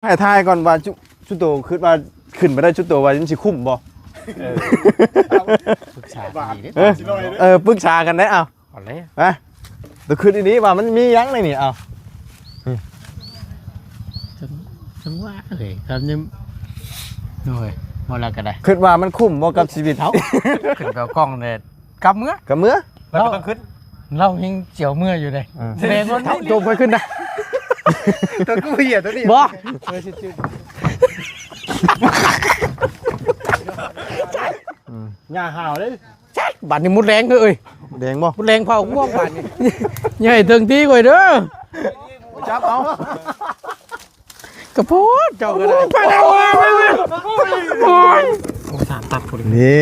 ให้ทายก่อนว่าชุดโตคือว่าขึ้นมาได้ชุดโตว่าจังสิคุ้มบ่ปรึกษาดี ปรึกษากันได้เอา เอาเลย นะแต่คืนนี้ว่ามันมียังในนี่เอา จังว่าเฮ้ยครับนี่โอ้ยบ่ละก็ได้ คือว่ามันคุ้มบ่กับชีวิตเฮา ขึ้นไปเอากล้องเนี่ยกลับเมื่อ กับเมื่อ เราต้องขึ้นเรายังเจียวเมื่ออยู่เลยแสดงว่า เฮาโจมไปขึ้นได้ ตัวกูเหี้ยตัวนี้ บ่ หญ้าห่าวเลย บัดนี้มุดแรงเอ้ย แดงบ่ มุดแรงเผาง่วงบัดนี้ใหญ่ถึงที่ก่อยเด้อ จับเอา กระโพดเจ้าก็ได้ไปแล้วไปโอ้ยสงสารตัดคน นี่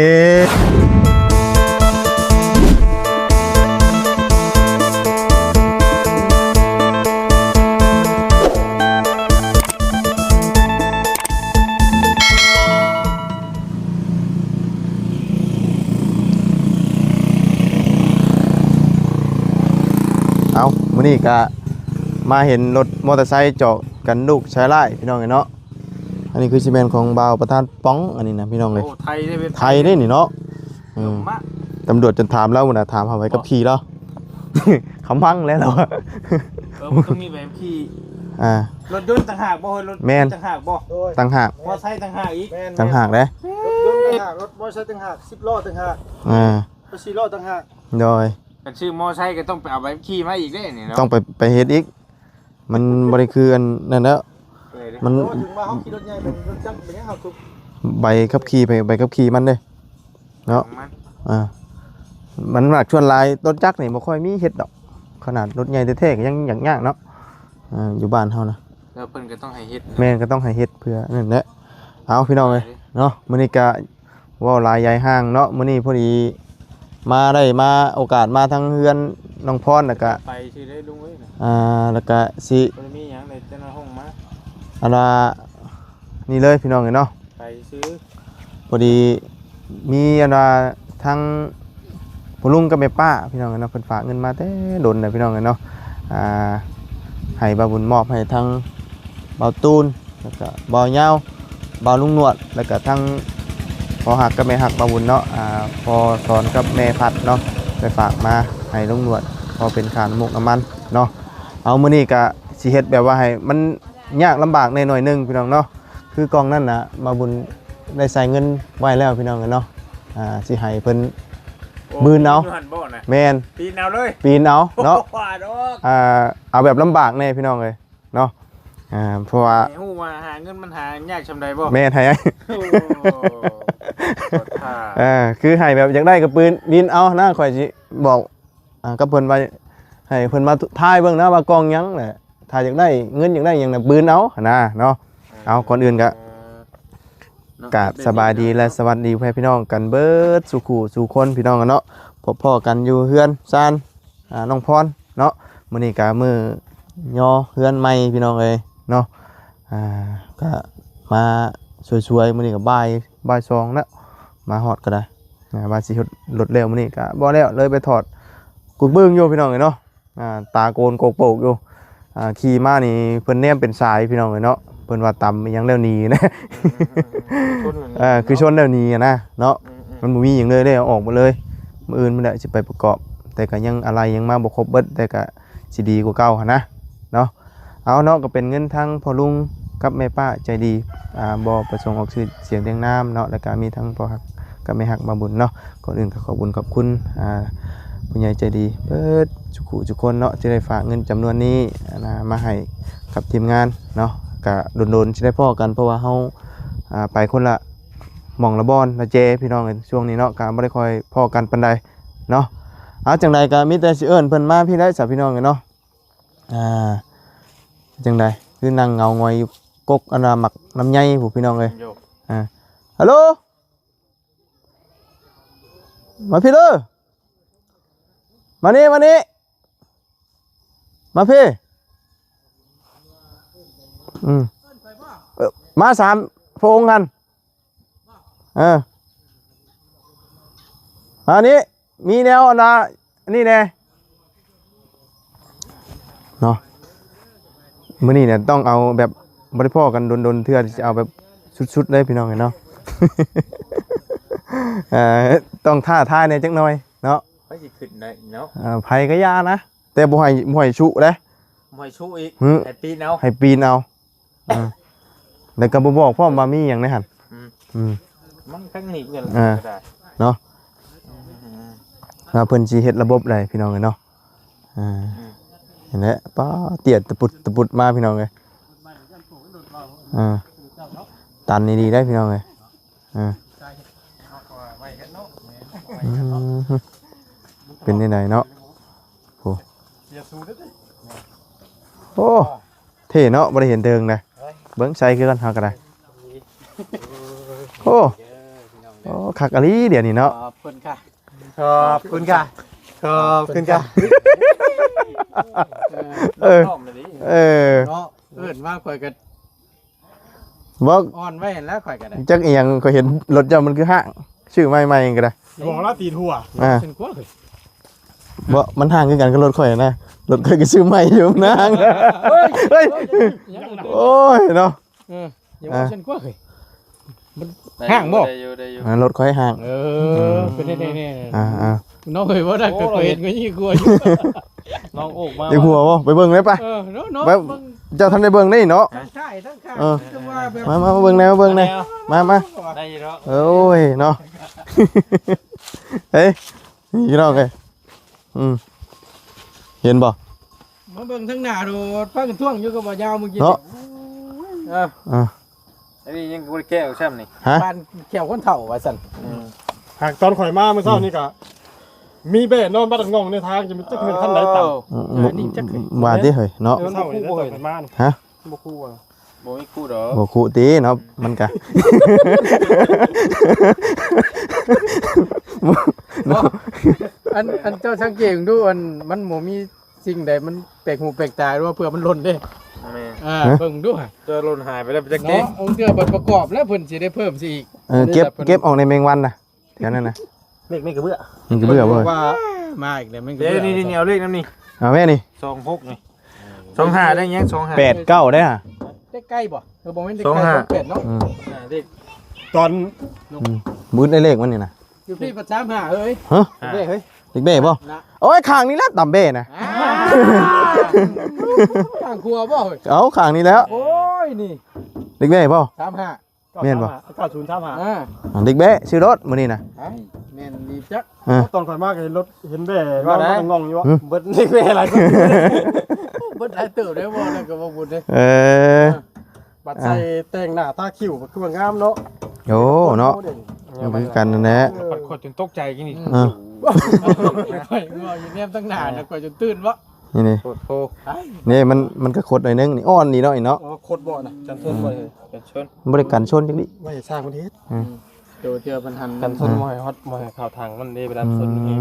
เอามื้อนี้ก็มาเห็นรถมอเตอร์ไซค์เจาะกันลูกชายไร่พี่น้องเนาะอันนี้คือซีเมนต์ของบ่าวประธานป้องอันนี้นะพี่น้องเลย โอ้ไทยได้เป็น ไทยได้นี่เนาะอืม มาก ตำรวจจนถามแล้วนะถามเขาไว้กับขี่แล้ว คำพังแล้วเหรอ มันต้องมีแบบขี่ อ่าร ถยนต์ต่างหากบ่เฮ้ยรถ แม่น ต่างหากบ่ ต่างหาก มอเตอร์ไซค์ต่างหากอีก ต่างหากเลย รถยนต์ต่างหากรถมอเตอร์ไซค์ต่างหาก10ล้อต่างหาก อ่าร ถ4ล้อต่างหาก โดย กันชื่อมอเตอร์ไซค์ก็ต้องไปเอาใบขี่มาอีกเด้นี่เนาะ ต้องไปเฮ็ดอีก มันบริคืออันนั่นแล้วมัน เพราะว่าถึงว่าเขาขี่รถใหญ่เป็นรถจักรเป็นยังเอาทุก ใบขับขี่ไปใบขับขี่มันเด้เนาะ ของมัน อ่ามันหนักชวนลายรถจักรนี่บ่ค่อยมีเฮ็ดดอก ขนาดรถใหญ่แท้ๆก็ยังยากเนาะอยู่บ้านเฮานะ แล้วเพิ่นก็ต้องให้เฮ็ด แม่นก็ต้องให้เฮ็ดเพื่อนั่นแหละเอาพี่น้องเอ้ย เนาะมื้อนี้ก็เว้าหลายยายห้างเนาะมื้อนี้พอดีมาได้มาโอกาสมาทางเฮือนน้องพรแล้วก็ ไปสิได้ลุงเอ้ยน่ะ แล้วก็สิ บ่ได้มีหยังในแต่ละห้องมา อันว่านี่เลยพี่น้องเอ้ยเนาะ ไปซื้อ พอดีมีอันว่าทางพ่อลุงกับแม่ป้าพี่น้องเอ้ยเนาะเพิ่นฝากเงินมาแต่ดนน่ะพี่น้องเอ้ยเนาะให้บ่าวบุญมอบให้ทางบ่าวตูนแล้วก็บ่าวเหยาวบ่าวลุงหนวดแล้วก็ทางพอหักกับแม่หักบ่าวบุญเนาะพอสอนกับแม่พัดเนาะไปฝากมาให้ลุงหนวดพอเป็นขานมุกน้ำมันเนาะเอามื้อนี้ก็สิเฮ็ดแบบว่าให้มันยากลำบากในหน่อยหนึงพี่น้องเนาะคือกองนั่นน่ะบ่าวบุญได้ใส่เงินไว้แล้วพี่น้องเนาะสิให้เพิ่น มือเนาะ หันบ่น่ะ แม่น ปีนเอาเลย ปีนเอาเนาะ ว่าดอก เอาแบบลำบากแน่พี่น้องเลยเนาะเพราะว่า ให้ฮู้ว่าหาเงินมันหายากชำใดบ่ แม่ไทย โอ้กดท่า คือให้แบบอยากได้กับปืนดินเอานะข่อยสิบอกกับเพิ่นว่าให้เพิ่นมาทายเบิ่งนะว่ากองหยังแหละถ้าอยากได้เงินอยากได้หยังน่ะปืนเอานะเนาะเอาก่อนอื่นก็กราบสบายดีและสวัสดีพี่น้องกันเบิดสู่คู่สู่คนพี่น้องกันเนาะพบพ่อกันอยู่เฮือนซานน้องพรเนาะมื้อนี้ก็มื้อย่อเฮือนใหม่พี่น้องเอ้ยเนาะก็มาสวยๆมื้อนี้ก็บ่าย2แล้วมาฮอดก็ได้ว่าสิรถแล้วมื้อนี้ก็บ่แล้วเลยไปถอดกุดเบิ่งอยู่พี่น้องเอ้ยเนาะตาโกนโกกโปกอยู่ขี่มานี่เพิ่นแนมเป็นสายพี่น้องเอ้ยเนาะเพิ่นว่าต่ำอีหยังแล้วหนีนะ คือชนแล้วหนีนะเนาะมันบ่มีหยังเลยได้เอาออกหมดเลยมื้ออื่นมันได้สิไปประกอบ แต่ก็ยังอะไรยังมาบ่ครบเบิดแต่ก็สิดีกว่าเก่าหั่นนะเนาะเอาเนาะก็เป็นเงินทั้งพ่อลุงกับแม่ป้าใจดีบ่ประสงค์ออกชื่อเสียงเรียงนามเนาะแล้วก็มีทั้งพ่อฮักกับแม่ฮักมาบุญเนาะก่อนอื่นก็ขอบคุญขอบคุณผู้ใหญ่ใจดีเบิดทุกคนเนาะที่ได้ฝากเงินจำนวนนี้มาให้กับทีมงานเนาะก็โดนๆสิได้พ้อกันเพราะว่าเฮาไปคนละหม่องละบอนละเจพี่น้องช่วงนี้เนาะก็บ่ได้ค่อยพ้อกันปานใดเนาะเอาจังใดก็มีแต่สิเอิ้นเพิ่นมาพี่ได้สาวพี่น้องเนาะจังใดคือนั่งเงางอยอยู่กกอันน่ะหมักน้ำใยผู้พี่น้องเอ้ยฮัลโหลมาพี่เด้อมานี่มาพี่มา3พระองค์กันอันนี้มีแนวอันนี่แน่เนาะมื้อนี้เนี่ยต้องเอาแบบ บ่ได้พ้อกันดนๆเทื่อที่จะเอาแบบสุดๆเลยพี่น้องเนาะ ต้องท่าทายในจักหน่อยเนาะ ไปสิขึ้นได้เนาะ ไผก็ยานะแต่บ่ให้ชุเด้ มวยชูอีก หือ แต่ปีนเอา ให้ปีนเอาแล้วก็บ่บอกพ่อมว่ามีหยังในหั่นอืม มันข้างหนีกัน อ่า ก็ได้ เนาะเพิ่นสิเฮ็ดระบบได้พี่น้องเนาะเห็นแล้วป้าเตียดตะปุดมาพี่น้องเอ้ยตันนี่ดีได้พี่น้องเอ้ยเป็นได้ไหนเนาะโอ้เท่เนาะบ่ได้เห็นเทิงนะเบิ่งใส่คือกันเฮาก็ได้โอ้คักอะลีเดี๋ยวนี้เนาะ ขอบคุณค่ะขอบคุณค่ะ เออ น้อมเลยดิ เออ เนาะเอิ้นว่าข่อยก็ บ่ อ่อนไว้เห็นแล้วข่อยก็ได้ จักอีหยังก็เห็นรถเจ้ามันคือห้างชื่อใหม่ๆก็ได้ บอกละตีทั่ว เป็นกว่าเฮ้ย บ่มันห่างคือกันกับรถข่อยนะรถข่อยก็ชื่อใหม่อยู่นางเฮ้ยโอ้ยเนาะ อย่าว่าฉันกว่าเฮ้ยมันห่างบ่ ได้อยู่ได้อยู่ รถข่อยห่าง เป็นแน่ๆ น้องเอ้ยว่าได้เกิดเห็นก็ยิ่งกลัวอยู่ น้องโอกมา อย่าหัวบ่ไปเบิ่งเลยไป เนาะ ไปเจ้าทันได้เบิ่งได้เนาะ ทั้งค่ายทั้งค่ายจะว่าแบบ มาเบิ่งแนวเบิ่งแนวมา ได้อยู่เนาะ โอ้ยเนาะเฮ้ยนี่น้องเอ้ยเห็นบ่ มาเบิ่งทั้งหน้าโดดฟังท่วงอยู่กับบ่ยาวเมื่อกี้ เนาะ อันนี้ยังบ่ได้แก้วใช่มั้ยนี่ ฮะ บ้านแขวคนเฒ่าว่าซั่น หากตอนข่อยมาเมื่อเช้านี่ก็มีเบ้นอนบ้านงงในทางจะมันจะเป็นขั้นไหนต่ำ ว่าที่เฮ้ยเนาะ เมื่อเช้านี่ตอนข่อยมานี่ ฮะ บ่คู่อ่ะ บ่มีคู่ดอก บ่คุติเนาะมันก็ อันเจ้าสังเกตดูอันมันบ่มีสิ่งใดมันแปลกหูแปลกตาหรือว่าเพื่อมันหล่นเด้ แม่ เบิ่งดู เจอหล่นหายไปแล้วจักเด้ เนาะองค์เทื่อบัดประกอบแล้วเพิ่นสิได้เพิ่มสิอีก เก็บออกในแมงวันน่ะแถวนั้นน่ะ ไม่กระเบื้อ มันก็เบื่อบ่ ว่า มาอีกแล้วมันก็ เดี๋ยวนี่เอาเลขนำนี่ เอาแม่นี่ 26นี่25ได้ยัง25 8 9ได้อ่ะ ใกล้บ่บ่แม่นใกล้ๆเป็ดเนาะ เลข ตอน บูดได้เลขมันนี่น่ะ อยู่พี่ประจำหาเอ้ย ฮะ เด้เฮ้ย เด็กเบ้บ่ นะ โอ้ยข้างนี้แล้วต่ำเบ้นะ ข้างครัวบ่เฮ้ย เอาข้างนี้แล้ว โอ้ยนี่ เด็กเบ้บ่ 35 แม่นบ่ อ่า เด็กเบ้ชื่อรถมื้อนี้น่ะ แม่นดีจัก ตอนข่อยมาก็เห็นรถเห็นเบ้ว่าบ้านงงอยู่ว่า เบิดนี่เป็นอะไรเบิดหลายเติบได้บ่แล้วก็บ่บุญเด้ บัดใส่แต่งหน้าตาคิ้วก็คือว่างามเนาะ โอ้เนาะมันคือกันนั่นแหละ ขดจนตกใจกินนี่ ข่อยงออยู่แนมตั้งนานแล้วข่อยจนตื่นวะ นี่ โคตรโพ นี่มันก็ขดหน่อยนึงนี่อ่อนนี่เนาะเนาะ อ๋อโคตรบ่น่ะจันทนบ่เลย กันชน บ่ได้กันชนจังดิ ไม่สร้างประเทศ โดเทื่อมันหัน กันชนมอยฮอตมอยข่าวทางมันเด้ไปดันชนนี่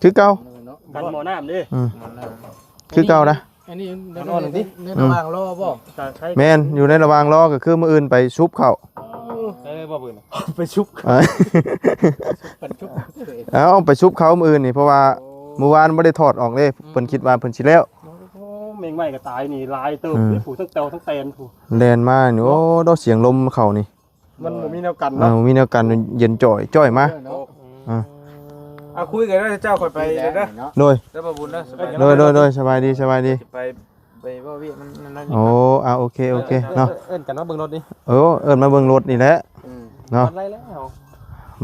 คือเก่า กันหมอน้ำดิ คือเก่านะ อันนี้ในระหว่างรอบ่ แม่นอยู่ในระหว่างรอก็คือมื้ออื่นไปชุบเข้า บ่ปืน ไปชุบ ปันชุบ เอาไปชุบเขามื้ออื่นนี่เพราะว่าเมื่อวานบ่ได้ถอดออกเลยเพิ่นคิดว่าเพิ่นสิแล้ว เมงใหม่ก็ตายนี่ลายเติมผู้ทั้งเตาทั้งแตนผู้ แล่นมานี่โอ้ดอกเสียงลมเข้านี่ มันบ่มีแนวกันเนาะ มีแนวกันเย็นจ่อยมา เอาคุยกันแล้วเจ้าค่อยไปนะ โดย แล้วบ่บุญนะ โดยสบายดี ไปบ่เวียมันนั่น โอ้โอเคเนาะ เอิ้นกันว่าเบิ่งรถดิ เอิ้นมาเบิ่งรถนี่แหละเนาะ อะไรแล้ว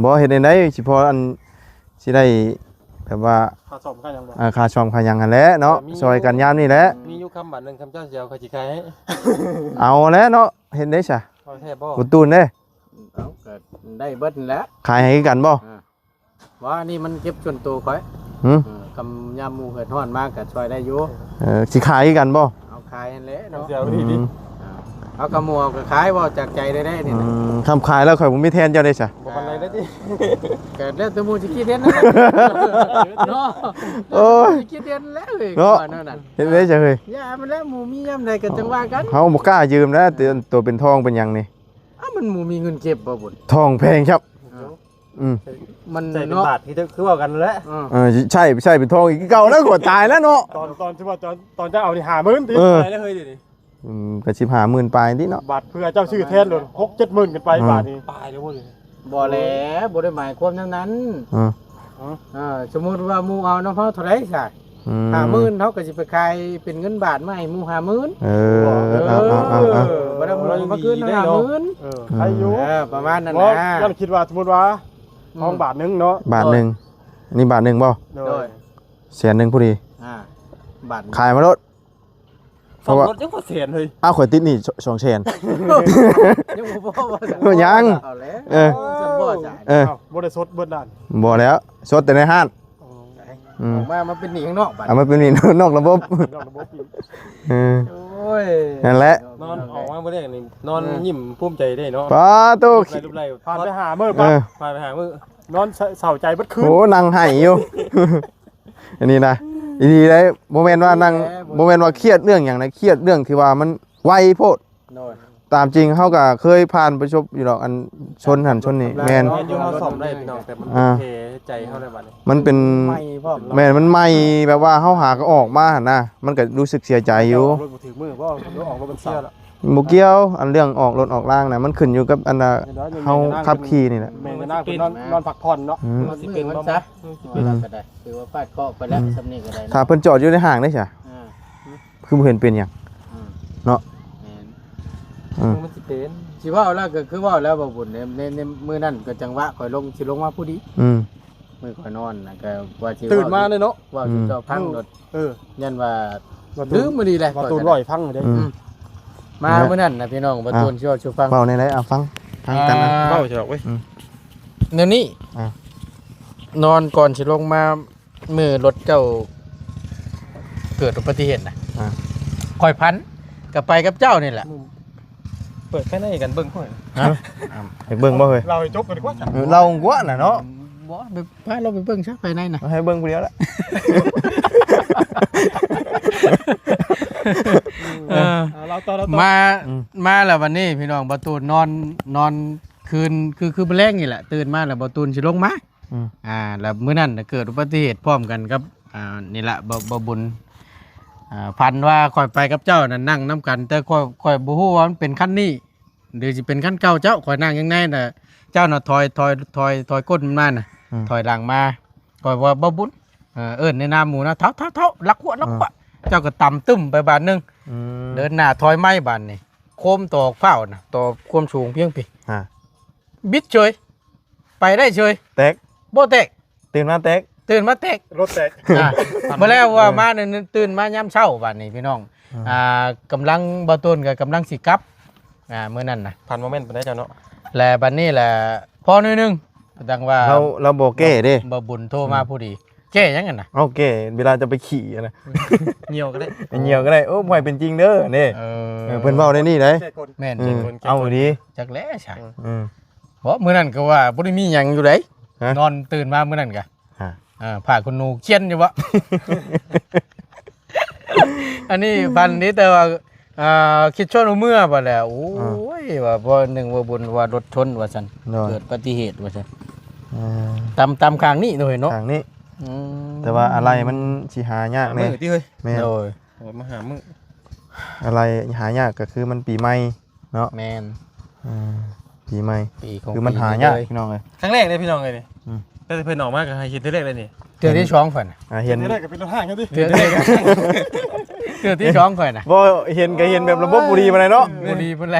บ่เฮ็ดได้สิพออันสิได้แบบว่า ค่าซ่อมค่าหยังบ่ ค่าซ่อมค่าหยังหั่นแหละเนาะซอยกันยามนี่แหละ มีอยู่คำบัตรนึงคำเจ้าเสียวเขาสิขายให้ เอาแล้วเนาะเฮ็ดได้ซะ เอาแท้บ่ บ่ตูนเด้ เอาก็ได้เบิดแล้ว ขายให้กันบ่ ว่านี่มันเก็บส่วนตัวข่อย หึ กำยามหมู่เกิดฮ้อนมากก็ช่วยได้อยู่ สิขายให้กันบ่ เอาขายนั่นแหละเนาะ เดี๋ยวนี่ดิ เอากระมัวก็ขายบ่จากใจได้นี่นะ ทำขายแล้วข่อยบ่มีแทนเจ้าได้ซะ บ่ปานใดได้ดิ เกิดแล้วแต่หมู่สิคิดเห็นนั่นเนาะ โอ้ย สิคิดเห็นแล้วเอ้ย เนาะ ว่านั่นน่ะ เฮ็ดได้จ้ะเฮ้ย อย่ามันแล้วหมู่มียามใดก็จังว่ากัน เฮาบ่กล้ายืมนะตัวเป็นทองเป็นหยังนี่ มันหมู่มีเงินเก็บบ่บุญ ทองแพงครับอืม มัน ใส่เป็น เนาะ บาทคือว่ากันแล้ว ใช่เป็นทองอีกเก่าแล้วกว่าตายแล้วเนาะ ตอนที่ว่าตอนจะเอานี่50,000ติ เออ ไปแล้วเฮ้ยเดี๋ยวนี้ โ ก็15,000ปลายนิดเนาะ บาทเพื่อเจ้าชื่อแทนเลย6-7หมื่นกันไปบาทนี้ ตายแล้วบ่เลย บ่แล้วบ่ได้หมายความอย่างนั้น อืม สมมุติว่าหมู่เอาน้ำเฮาเท่าไหร่ซะ 50,000เฮาก็สิไปขายเป็นเงินบาทมาให้หมู่50,000 เออเอา บ่ได้หมู่มาคืน50,000 ใครอยู่ ประมาณนั้น บ่ นะ นั่นคิดว่าสมมุติว่าทองบาทนึงเนาะ บาทหนึงอันนี้บาทหนึงบ่ โด โด ย ย แสนหนึงพอดี บาท ขายมาโลดเพ สอง ราะว่า รถยังบ่เสียนเลย อ้าวข่อยติดหนี่2แสน ยังบ่พอว่า เออยัง เอาแล้ว เออ ฉันบ่จ่าย เออ อ้าวบ่ได้สดเบิดด้าน บ่แล้วสดแต่ในห้างอืม ออกมาเป็นหนี้ข้างนอกบาท เอามาเป็นหนี่นอกระบบ นอกระบบอีก เออ โอ้ย นั่นแหละ นอนออกมาบ่ได้นี่นอนยิ้มภูมิใจได้เนาะ ป้าตู้ รูปไล่ ผ่านไปหามื้อ เอ ปั๊บ อ พาไปหามื้อน อนเศร้าใจเบิดคืน โหนั่งไห้อยู่ อันนี้นะอีดีได้บ่แม่นว่านั่งบ่แม่นว่าเครียดเรื่องหยังนะเครียดเรื่องที่ว่ามันไวโพด โดย ตามจริงเขาก็เคยผ่านประสบอยู่ดอกอันชนหันชนนี่แมน แม่นอยู่เฮาซ่อมได้พี่น้องแต่มันเทใจเฮาได้บัดนี้ มันเป็น ไม่พร้อม แมนมันไม่แบบว่าเขาหาก็ออกมาหั่นนะมันก็รู้สึกเสียใจอยู่ รถบ่ถึงมือบ่รถออกรถมันเสียแล้ว บ่เกี่ยวอันเรื่องออกรถออกล่างนะมันขึ้นอยู่กับอันน่ะเฮาขับขี่นี่แหละ แม่นนั่งนอนพักผ่อนเนาะ อืม มันสิเป็นมันซะก็ได้คือว่าฟาดเคาะไปแล้วสำนี้ก็ได้ ถ้าเพิ่นจอดอยู่ในห้างได้ใช่คือบ่เห็นเป็นหยังเนาะอืม มันสิเป็น สิว่าแล้วก็คือว่าแล้วบ่บุญในมื้อนั้นก็จังหวะข่อยลงสิลงมาผู้ดี อืม มื้อข่อยนอนน่ะก็ว่าสิ ตื่นมาเลยเนาะ ว่าสิเจ้าพังรถ เออ ยันว่า ว่า ลืมมื้อนี้แหละ ว่าตูนลอยพังเลย อืม มามื้อนั้นน่ะพี่น้องบ่ตูนสิชูฟัง เว้าในไหนเอาฟังกันนะ เว้าจะดอกเว้ย เดี๋ยวนี้นอนก่อนสิลงมามื้อรถเจ้าเกิดอุบัติเหตุน่ะข่อยพันก็ไปกับเจ้านี่แหละ เปิดแค่นั้นกันเบิ่งพ่อ ให้เบิ่งบ่เฮ้ย เราให้จบกันดีกว่าจ้ะ เรากว่าน่ะเนาะ บ่ไปพาเราไปเบิ่งซะภายในน่ะ เอาให้เบิ่งผู้เดียวละ เราต่อ มาแล้ววันนี้พี่น้องบ่ตูนนอนคืนคือแมลงนี่แหละตื่นมาแล้วบ่ตูนสิลงมา แล้วมื้อนั้นน่ะเกิดอุบัติเหตุพร้อมกันกับนี่แหละบ่บุญพันว่าค่อยไปกับเจ้านั่นนั่งนํกันแต่ค่อยบ่ฮู้ว่ามันเป็นคันนี้หรือสิเป็นคันเก่าเจ้าค่อยนั่งยังไงน่ะเจ้าน่ะถอยก้นมันมาน่ะถอยหลังมาค่อยว่าบ่บุญเอิ้นในนามหมู่นะเท้าลักหัวเจ้าก็ต่ำตึ้มไปบาทนึงเดินหน้าถอยไม้บานนี่โคมตอกเฝ้าน่ะต่อความสูงเพียงพี่บิดเฉยไปได้เฉย แตก บ่แตก ตื่นมาแตก ตื่นมาแตก รถแตก มาแล้วว่ามาเนี่ยตื่นมายามเช้าบัดนี้พี่น้องกำลังบ่ต้นกับกำลังสิกลับมื้อนั้นน่ะ ผ่านโมเมนต์ไปได้เจ้าเนาะ และบัดนี้แหละพอหน่อยนึงดังว่า เราบ่แก้เด้ บ่บุญโทรมาผู้ดีแก้ยังกันน่ะ เอาแก้เวลาจะไปขี่อะนะ เหี่ยวก็ได้ เหี่ยวก็ได้โอ้บ่ให้เป็นจริงเด้อนี่เพิ่นเว้าได้นี่ได้ แม่น เอาดี จักแล้ใช่ อืม เพราะมื้อนั้นก็ว่าบ่ได้มีหยังอยู่ได ฮะ นอนตื่นมามื้อนั้นก็ ฮะ ผ่าคุณหนูเขียนอยู่บ่ อันนี้พันนี้แต่ว่าคิดชนเมื่อบ่แล้วโอ้ยว่าบ่หนึ่งว่าบุญว่ารถชนว่าซั่น เนาะ เกิดอุบัติเหตุว่าซั่น อ่า ตามข้างนี้หน่อยเนาะ ทางนี้แต่ว่าอะไรมันสิหายาก มื้ แน่ อที่เฮ้ย แม่น โดย โอ้ยมาหามื้อ อะไรหายากก็คือมันปีใหม่เนาะ แม่น ปีใหม่ ปีของ คือมันหายากพี่น้องเอ้ย ครั้งแรกเลยพี่น้องเลยนี่ อืม แต่เพิ่นออกมาก็ให้คิดแรกเลยนี่ เทื่อที่ช้องข่อยน่ะ เห็น นี่ได้ก็เป็นรถห้างครับดิ เทื่อที่เทื่อที่ช้องข่อยน่ะ บ่เห็นก็เห็นแบบระบบบุรีมาเลยเนาะ บ่ดีเพิ่นไร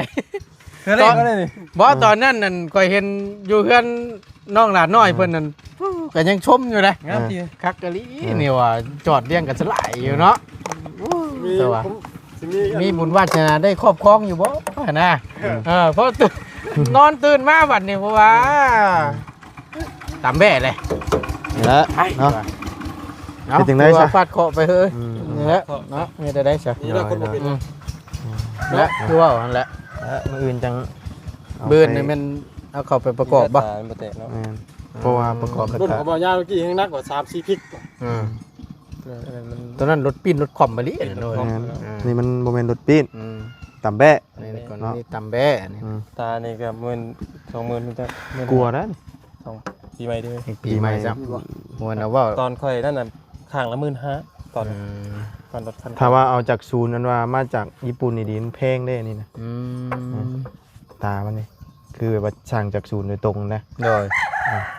เพิ่นแรกก็ได้นี่ บ่ตอนนั้นนั่นข่อยเห็นอยู่เฮือนน้องหลานน้อยเพิ่นนั่นก็ยังชมอยู่นะ งามจริง คักกะลีนี่ว่าจอดเลี้ยงกันสลายอยู่เนาะ มี แต่ว่า ผมสิ มีบุญวาสนาได้ครอบครองอยู่บ่นะเพราะนอนตื่นมาบัดนี้เพราะว่าตามแบ่เลย นี่แหละเนาะ คิดถึงได้ซะ ฟาดเคาะไปเฮ้ยนี่แหละเนาะมีแต่ได้ซะ นี่แหละคนบ่เป็น และคือว่านั่นแหละ มื้ออื่นจัง บืนนี่มันเอาเข้าไปประกอบบ่ บ่แตกเนาะ เพราะว่าประกอบแล้ว รุ่น ก็ ของบ่ยาวเมื่อกี้ยังนักกว่า3-4พริก ตอนนั้นรถปิ้นรถคอมมาลิเนาะ นี่มันบ่แม่นรถปีนต่ำแบะ นี่ก่อนนี่ตำแบ่นี่ ตานี่ก็10,000 20,000มันจะ กลัวนะ ปีใหม่เด้อ ปีใหม่ซ้ำมวนเอาว่า ตอนค่อยนั่นน่ะข้างละ15,000 ตอนรถคัน ถ้าว่าเอาจากศูนย์นั้นว่ามาจากญี่ปุ่นนี่ดินแพงได้นี่นะ อืม ตามันนี่คือแบบว่าช่างจากศูนย์โดยตรงนะ โดย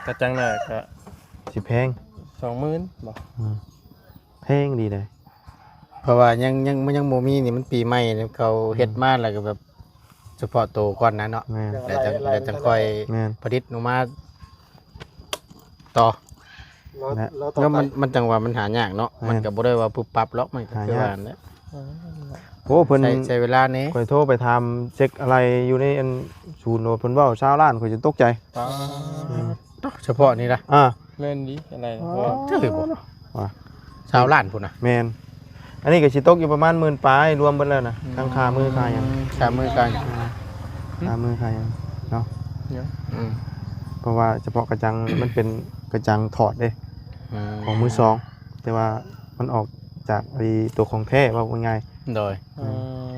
กระจังหน้าก็ สิแพง 20,000บ่ แพงดีเลย เพราะว่ายังบ่มีนี่มันปีใหม่เนี่ยเขาเฮ็ดมาแล้วก็แบบเฉพาะตัวก่อนนะเนาะ แม่น แล้วจังค่อย แม่น ผลิตออกมาต่อ เราต่อ แล้ว ไป มันจังว่ามันหายากเนาะ แม่น มันก็บ่ได้ว่าปุ๊บปั๊บหรอกมันก็คือว่านั่นแหละ โอ้เพิ่น ใช้เวลานี้ ข่อยโทรไปทำเช็คอะไรอยู่ในอันศูนย์โนเพิ่นเว้าชาวล้านข่อยจะตกใจ เฉพาะนี่ล่ะ แม่นดีอะไร ถือบ่ ว่า ชาวล้านพุ่นน่ะ แม่นอันนี้ก็สิตกอยู่ประมาณ10,000ปลายรวมเบิดแล้วนะทั้งค่ามือค่าหยัง ค่ามือกัน ค่ามือค่าหยังเนาะ อืม เพราะว่าเฉพาะกระจัง มันเป็นกระจังถอดเด้ของมือสองแต่ว่ามันออกจากไอ้ตัวของแท้ว่าง่าย โดย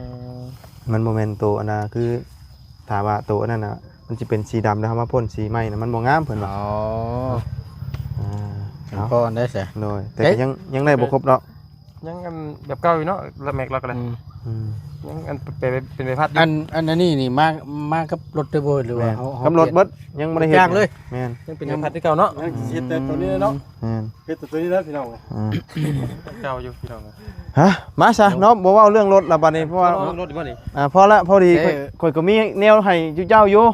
ๆมันโมเมนต์ตัวอันน่ะคือถามว่าตัวอันนั้นน่ะมันจะเป็นสีดำแล้วเขามาพ่นสีใหม่น่ะมันบ่งามเพิ่นว่า อ๋อ เอา ก็ได้ใช่ โดยแต่ก็ยังได้บ่ครบดอก ยังอันแบบเก่าอยู่เนาะละแม็กล็อกอะไร อืม ยังอันเป็นใบพัด อันนี้นี่มากับรถเทอร์โบหรือว่า แม่น เขา กำหนดเบิดยังบ่ได้เฮ็ด ยากเลย แม่น ยังเป็นใบพัดที่เก่าเนาะ ยังสิเฮ็ดแต่ตัวนี้เนาะ แม่น เฮ็ดแต่ตัวนี้แล้วพี่น้องเอ้ย อืม เก่าอยู่พี่น้อง ฮะมาซะเนาะบ่เว้าเรื่องรถละบัดนี้เพราะว่า รถดีบ่นี่ พอละพอดีข่อยก็มีแนวให้จุเจ้าอยู่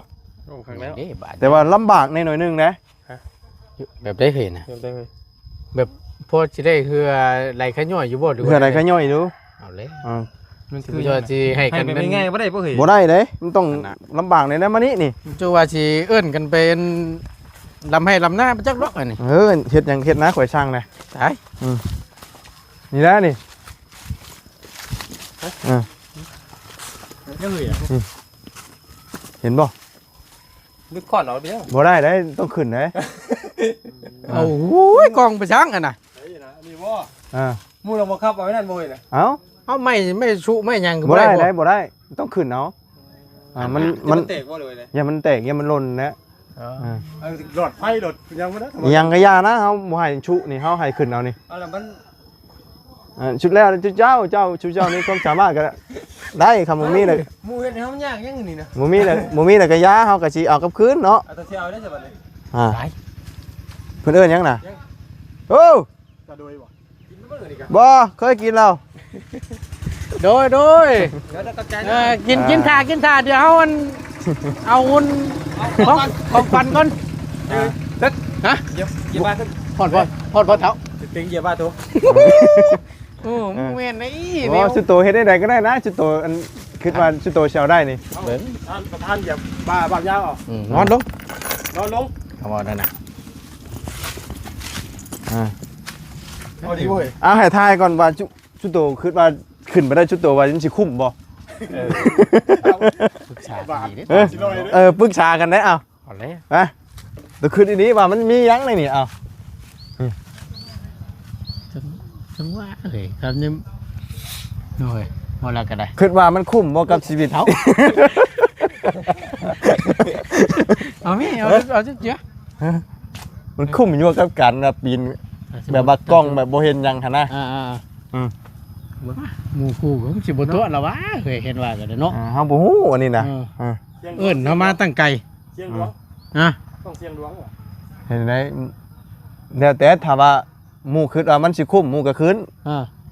โอ้ครั้งแล้ว เด้บาท แต่ว่าลำบากในหน่อยหนึงนะ แบบได้เห็นนะ เดี๋ยวได้เลย แบบพอสิได้คือไหลขย่อยอยู่บ่หรือว่า เพื่ออะไรก็ย่อยดู เอาเลย มัน สิ คือ บ่สิให้ ให้ กัน เป็น เป็น ง่ายบ่ได้บ่เฮ้ย บ่ได้เด้มันต้องลำบากในนั้นมานี่นี่ จูว่าสิเอิ้นกันเป็นลำให้ลำหน้าไปจักดอกอันนี้ เฮ็ดหยังเฮ็ดนะข่อยช่างนะ ตาย นี่นะนี่ ยังเลย เห็นบ่ นึกก่อนเอาเด้อ บ่ได้ได้ต้องขึ้นเด้ โอ้โหกองไปช้างอันน่ะ เฮ้ยนะนี่บ่ อ่า มูเราบ่ขับเอาไว้นั่นบ่เฮ้ยน่ะ เอ้า เอาไม่ชุไม่หยังก็ บ่ได้ บ่ ได้บ่ได้ต้องขึ้นเอามัน เตะบ่เลยนะ อย่ามันแตกอย่ามันหล่นนะ เอาหลอดไฟหลอดยังบ่ได้ ยังก็ยานะเฮาบ่ให้ชุนี่เฮาให้ขึ้นเอานี่ เอาล่ะมัน ชุดแล้วชุดเจ้าชุดเจ้านี่ความสามารถก็ได้คำบ่มีเลย มูเฮ็ดให้เฮามันยากยังนี่นะ บ่มีเลยก็ยาเฮาก็สิเอากลับคืนเนาะ เอาแต่สิเอาได้ซะบัดนี้ เพิ่นเอิ้นหยังน่ะโอ้ จะโดยบ่ กินบ่นี่กะ บ่เคยกินแล้ว โดย เดี๋ยวจะกระจาย กินท่าเดี๋ยวเอาอุ่นของฟันก่อน ฮะ เหยียบบ้านขึ้น พอดเท้า ถึงเหยียบบ้านตัว โอ้แม่นไอ้ อ๋อชุดโตเฮ็ดได้ก็ได้นะชุดโตอันคิดว่าชุดโตเชาได้นี่ เบิ้ง ท่านประธานเหยียบบ้าบางยาวเอา นอนลง นอนลง เอาบ่นั่นน่ะ เอาดีเว้ย เอาให้ทายก่อนว่าชุดโตคิดว่าขึ้นไปได้ชุดโตว่ามันสิคุ้มบ่ ปรึกษาดีเด้ สิลอยเด้อ ปรึกษากันได้เอา เอาเลย ไปตัวคืนนี้ว่ามันมียังไงนี่เอา จังว่าเอ้ยครับนี่โอ้ยบ่ละก็ได้ คิดว่ามันคุ้มบ่กับชีวิตเฮา เอาแม่เอาจักเยอะ มันคุ้มอยู่กับการแบบปีนแบบว่ากล้องแบบบ่เห็นหยังหั่นนะ อืม หมู่คู่ก็สิบ่ตัวแล้ววะเคยเห็นว่ากันเนาะ เฮาบ่ฮู้อันนี้นะ เอิ้นเฮามาตั้งไกล เสียงหลวง ฮะ ต้องเสียงหลวงเหรอ เห็นไหมแล้วแต่ถ้าว่าหมู่คิดว่ามันสิคุ้มหมู่ก็คืน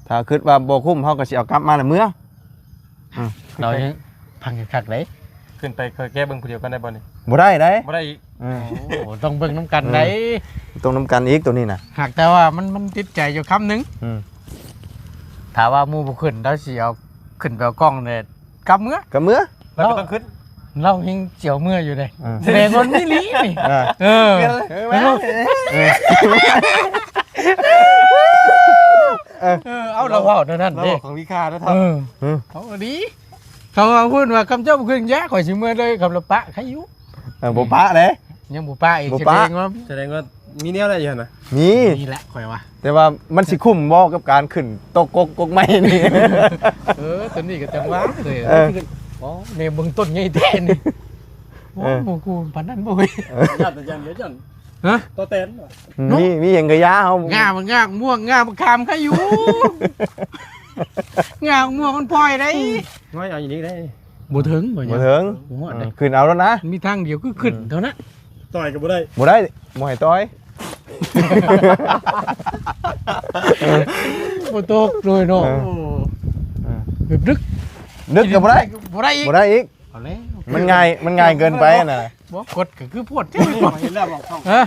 ถ้าคิดว่าบ่คุ้มเฮาก็สิเอากลับมาละเมื่อ เรายังพังกันคักเลย ขึ้นไปเคยแก้เบิ่งผู้เดียวกันได้บ่นี่ บ่ได้เด้ บ่ได้อีก โอ้ต้องเบิ่งน้ำกันได้ ต้องนํกันอีกตัวนี้น่ะ หากแต่ว่ามันติดใจอยู่คำหนึง อืม ถ้าว่าหมู่บ่ขึ้นเราสิเอาขึ้นไปเอากล้องเนี่ยกำเมื่อ ก็เมื่อ แล้วก็ต้องขึ้น เรายังเจียวเมื่ออยู่เลย อืม แสดงว่าไม่ลีนี่ อ่า เออ เอาเราเอาเท่านั้น เรา เด้ ของวิคาแล้ว เอ ทำ อเอาดีเขาเอาพูดว่าคำเจ้าบ่ขึ้นแย่ข่อยสิเมื่อเลยคำละปะใครอยู่ บ่ปะเด้ ยังบ่ปะอีก บ่ แส ปะ ดงว่า แสดงว่ามีแนวอะไรอยู่หั่นน่ะ มี นี่แหละข่อยว่า แต่ว่ามันสิคุ้มบ่กับการขึ้นตกกกไม้นี่ ตัวนี้ก็จังหวะเลย เออ อ๋อเนี่ยเบิ่งต้นใหญ่แท้นี่โอ้ เออ หมู่กูปานนั้นบ่เว้ย ญาติยันเดี๋ยวจัน ฮะ ตัวเต้น มีอย่างกระยาเฮาง ามันงาม่วงงามันคามใครอยู่ งาม่วงมันปล่อยได้ น้อยเอาอย่างนี้ได้ บ่ถึงบ่ บ่ เนี่ย ถึง บ่ฮอดได้ ขึ้นเอาแล้วนะ มีทางเดียวคือขึ้นเท่านั้น ต่อยก็บ่ได้ บ่ได้บ่ให้ต่อย บ่ตกเลยเนาะแบบดึก นึกก็บ่ได้ บ่ได้อีก บ่ได้อีก เอาแล้ว มันง่ายเกินไปน่ะ บ่กดก็คือพวดที่ เห็นแล้วบอกเข้า ฮะ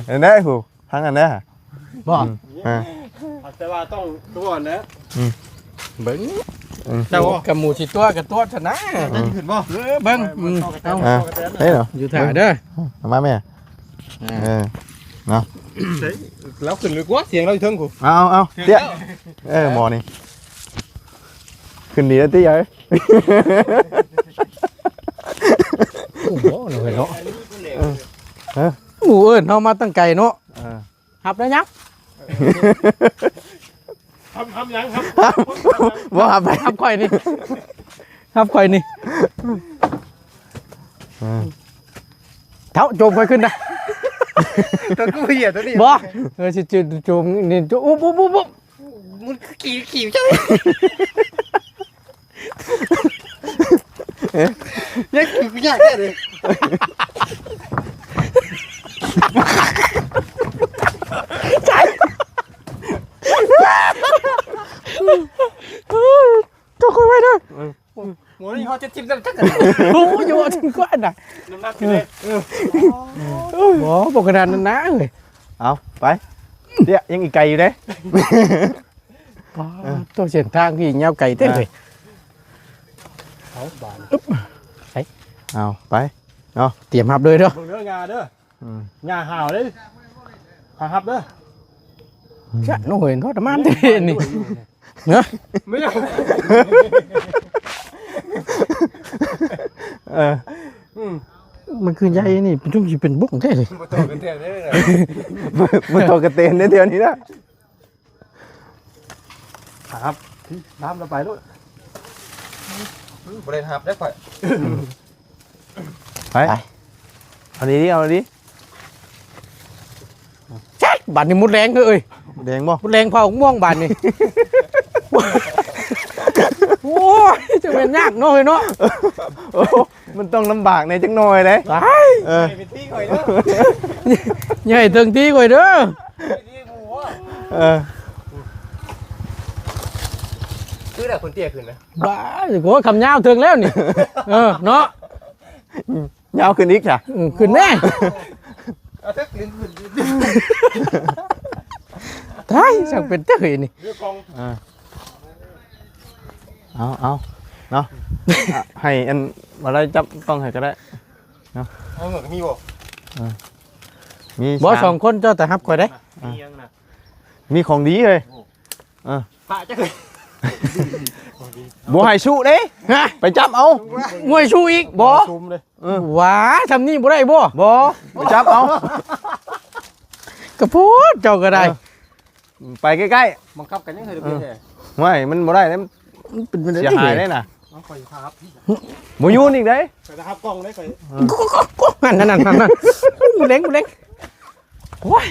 เห็นได้หูทั้งอันเนี้ย บ่ แต่ว่าต้องทุกคนนะ เบิ่ง เจ้า กับหมู่สิตัวกับตัวชนะ จะขึ้นบ่ เบิ่งเอา เฮ้ยเหรอ อยู่ถ่าเด้อ เอามาแม่เออ แล้วขึ้นหรือกว่าเสียงเราอยู่เทิงกู เอาเตี้ยหมอนี่ขึ้นดีแล้วเตี้ยเอ้ย โอ้โหเนาะหมู่เอิ้นเฮามาตั้งไกลเนาะหับได้ยัง ทำยังครับ ว่าไป หับข่อยนี่หับข่อยนี่เท้าโจมข่อยขึ้นนะ ตัวกูเหี้ยตัวนี้ บ่สิจุดโจมนี่อุ๊บมันขี่จังยังขี่กูยากแค่เลย โจมข่อยไว้เด้อ หมอนี่เขาจะจิ้มจังจัง โอ้ยอยู่ถึงกว่าน่ะ น้ำหนักขึ้นเลย บ่บ่กระดานนั้นนะเอ้ย เอาไปเตี้ยยังอีกไกลอยู่เด้ ตัวเส้นทางพี่ยาวไกลเต้เลย เอาไป เตรียมหับเลยเด้อ เบิ่งเด้องาเด้องาห่าวเด้หาฮับเด้อ ชะน้องเห็นเขาทำมันเด้นี่เนาะ ไม่เอา มันคือใหญ่นี่เป็นช่วงสิเป็นบุกแท้เลย มาโตกันเท่านี้เลย มันโตกระเตนได้เดียวนี้นะ ครับน้ำเราไปด้วย บริหารได้ค่อย ไปเอาดีเอาดี ใช่บาดนี่มุดแรงเอ้ย แดงบ่ มุดแรงเผาม่วงบาดนี่โอ้ยจะเป็นยากน้อยเนาะ โอ้มันต้องลำบากในจังหน่อยเลย ตาย เป็นที่ค่อยเด้อ ใหญ่ถึงที่ก่อยเด้อ ที่หมู คือแต่คนเตี้ยขึ้นนะ บ้าโหคำยาวถึงแล้วนี่เนาะ ยาวขึ้นอีกจ้ะ ขึ้นแน่ เอาทึกลิ้นขึ้น ตายช่างเป็นเจ้าเห็นนี่ เรือกอง เอาเนาะให้อันอะไรจับต้องให้ก็ได้ เอาเหมือนมีบ่ มี บ่สองคนเจ้าแต่ฮับก่อยได้ มียังนะ มีของดีเลย ปะจะเคย บ่ให้ชูเด้ ฮะ ไปจับเอา มวยชูอีกบ่ ชุมเลย ว้าทำนี่บ่ได้บ่ บ่ไปจับเอา กระพูดเจ้าก็ได้ ไปใกล้ บังคับกันยังเคยเป็นแท้ ๆไม่มันบ่ได้นะ มันเป็นไปได้ เสียหายได้น่ะ เอาคอยครับ บ่ยูนอีกเด้ คอยจะฮับกล้องได้คอย นั่นกูเล้งโอ้ย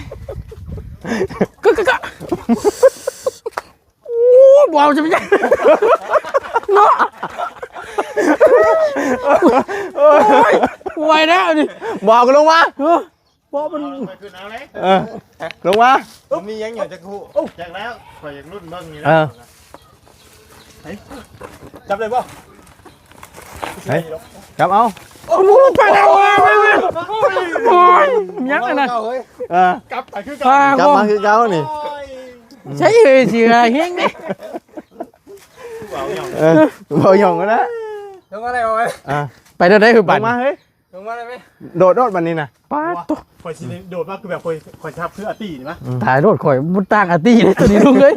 ก็โอ้บ่เอาจะไม่ใช่เนาะโอ้ยไวแล้วดิ บอกกันลงมา บ่มัน ไปขึ้นเอาเลย ลงมา ผมมียังอยากจะคู่ อยากแล้วคอยอยากรุ่นเบิ่งนี่ เอ นะ อ จับเลยป่ะ เฮ้ย จับเอา โอ้ยไปแล้วโอ้ยยังไงนะ เออก ลับไปคือ อ่า จับมาคือเก่านี่ ใช่เลยสิเฮงนี่ บ่หย่องก็นะ ลงมาได้ไหม ไปได้คือ ล บัต งมาเฮ้ย ลงมาได้ไหม โดดบัดนี้น่ะ ป้าตัว คอยสิโดดมากคือแบบคอยทับเพื่ออาตีนี่มั้ย ถ่ายรถข่อยมันต่างอาตี้เลยตัวนี้ลูกเลย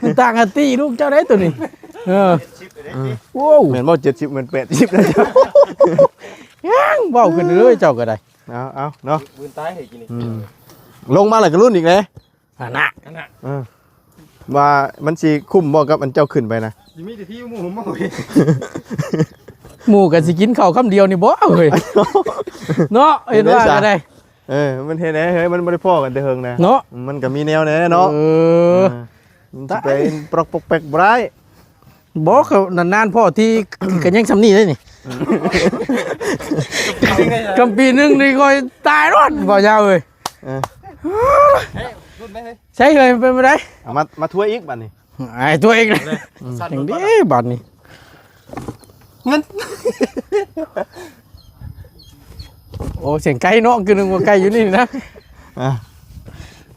มันต่างอาตี้ลูกเจ้าได้ตัวนี้โว้ว เหมือนบ่70เหมือน80แล้วจ้ะ ยังเว้าขึ้นเลยเจ้าก็ได้ เอาเนาะ บืนตายให้กินนี่ ลงมาแล้วก็รุ่นอีกเลย น่ะ ว่ามันสิคุ้มบ่กับอันเจ้าขึ้นไปนะ ยังมีแต่ที่หมูผมมาเลย หมู่ก็สิกินข้าวคำเดียวนี่บ่เอ้ยเนาะเห็นว่าก็ได้ มันเฮ็ดได้เฮ้ยมันบ่ได้พ้อกันแต่เฮิงนะ เนาะ มันก็มีแนวแหน่เนาะ มันสิไปปรอกปกแปกบ่ได้ บอกเขานานๆพ่อที่ กันยังสำนีได้นี่กำปีหนึงนี่ก็ตายรอดบ่ยาวเลย เออ ใช่เลยเป็นไปได้ เอามาถ้วยอีกบัดนี้ ไอ้ตัวเองเลยอย่างนี้บัตรนี่เงินโอ้เสียงไก่เนาะคือนึกว่าไก่อยู่นี่นะ อ่ะ